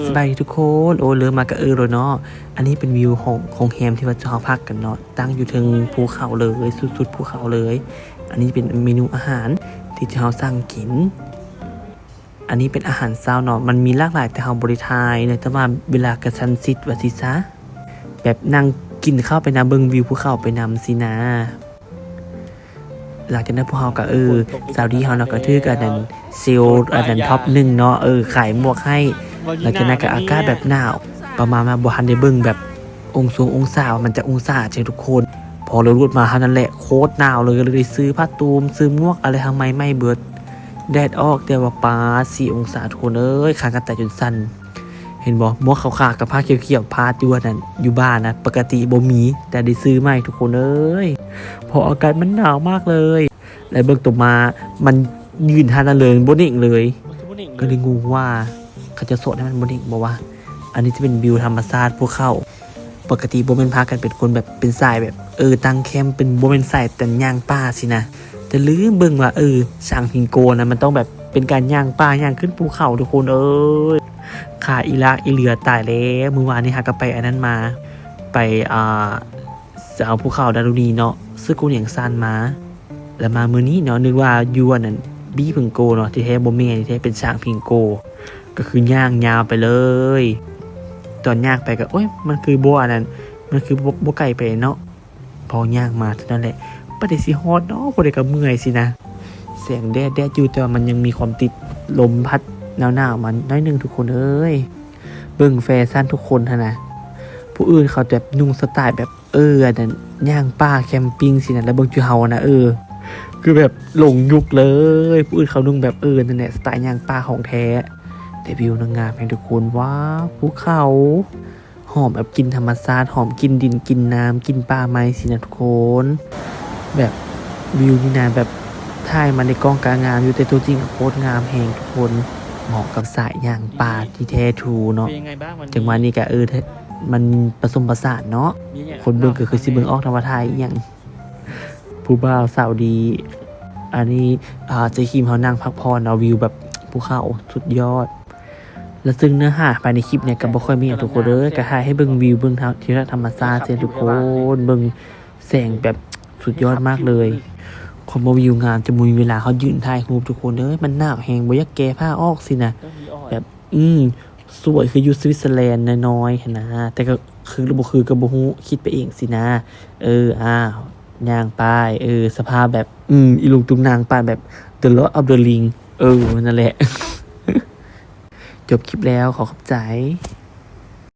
สบายดีทุกคนโอ้เริ่มมากับเลยเนาะอันนี้เป็นวิวของแฮมที่ว่าจะเราพักกันเนาะตั้งอยู่ถึงภูเขาเลยสุดๆภูเขาเลยอันนี้เป็นเมนูอาหารที่เราสั่งกินอันนี้เป็นอาหารเช้าเนาะมันมีหลากหลายแต่เราบริทายเนี่ยแต่ว่าเวลากระชั้นชิดว่าสิซะแบบนั่งกินข้าวไปนะเบิ่งวิวภูเขาไปนำสินะหลังจากนั้นพวกเราก็สาวดีเขาเนาะก็ถือกันนั่นเซลอันนั้นท็อป1เนาะขายหมวกให้หลังจากนั้นก็อากาศแบบหนาวประมาณมาบ่ทันได้เบิ่งแบบองศามันจะองศาใช่ทุกคนพอเรารูดมาเท่านั้นแหละโคตรหนาวเลยซื้อผ้าตูมซื้อหมวกอะไรทำไมไม่เบิดแดดออกแต่ว่าปา4 องศาทุกคนขากันแต่จนสั่นเห็นบ่หมวกขาวๆกับผ้าเขียวๆผ้าตัวนั้นอยู่บ้านนะปกติบ่มีแต่ได้ซื้อใหม่ทุกคนพออากาศมันหนาวมากเลยและเบิ่งตัวมามันยืนท่านั้นเลยบ่นิ่งเลยก็เลยงงว่าเขาจะโสดให้มันบ่นิ่งบ่วะอันนี้จะเป็นวิวธรรมชาติภูเขาปกติบ่แม่นพากันเป็นคนแบบเป็นสายแบบตั้งแคมป์เป็นบ่แม่นสายแต่ย่างป่าสินะแต่ลืมเบิ่งว่าช่างพิงโกนะมันต้องแบบเป็นการย่างป่าย่างขึ้นภูเขาทุกคนขาอีลากอีเหลือตายแล้วเมื่อวานนี้หาก็ไปอันนั้นมาไปจะเอาภูเขาดารุณีเนาะซึ่งกูอย่างซันมาแล้วมามื้อนี้เนาะนึกว่าอยู่อันนั้นบี้พิงโกเนาะที่แท้บ่แม่นที่แท้เป็นช่างพิงโกก็คือย่างยาวไปเลยตอนย่างไปก็มันคือบ่อันนั้นมันคือบ่ไกลไปเนาะพอย่างมาเท่านั้นแหละบ่ได้สิฮอดเนาะบ่ได้ก็เมื่อยสินะแสงแดดอยู่แต่ว่ามันยังมีความติดลมพัดหนาวๆมันน้อยนึงทุกคนเบิ่งแฟชั่นทุกคนหั่นนะผู้อื่นเขาแบบนุ่งสไตล์แบบอันนั้นย่างป่าแคมปิ้งสินะแล้วเบิ่งอยู่เฮานะคือแบบหลงยุคเลยผู้อื่นเขานุ่งแบบนั่นแหละสไตล์ย่างป่าของแท้แต่วิวนางงามให้ทุกคนว้าวภูเขาหอมแบบกินธรรมชาติหอมกินดินกินน้ำกินป่าไม้สินะทุกคนแบบวิวนี่นะแบบถ่ายมาในกล้องกางามอยู่แต่ตัวจริงโคตรงามแหงทุกคนเหมาะกับสายย่างป่าที่แท้ทรูเนาะจังหวะนี้ก็มันผสมผสานเนาะคนเบิ่งก็คือสิเบิ่งออกธรรมทายอย่างผู้บ่าวสาวดีอันนี้เจคิมเขานั่งพักผ่อนเอาวิวแบบภูเขาสุดยอดและซึ่งเนื้อหาภายในคลิปเนี่ยก็บ่ค่อยมีทุกคนก็ถ่ายให้เบิ่งวิวเบิ่งที่ธรรมชาติเสียทุกคนเบิ่งแสงแบบสุดยอดมากเลยคนบ่วิวงามจะมีเวลาเขายืนถ่ายรูปทุกคนมันหนาวแฮงบ่อยากแก้ผ้าออกสินะแบบสวยคืออยู่สวิตเซอร์แลนด์น้อยๆนะแต่ก็คือบ่คือก็บ่ฮู้คิดไปเองสินะย่างป้ายสภาพแบบอีลุงตุงนางป้ายแบบ The Lord of the Ring นั่นแหละ จบคลิปแล้วขอขอบใจ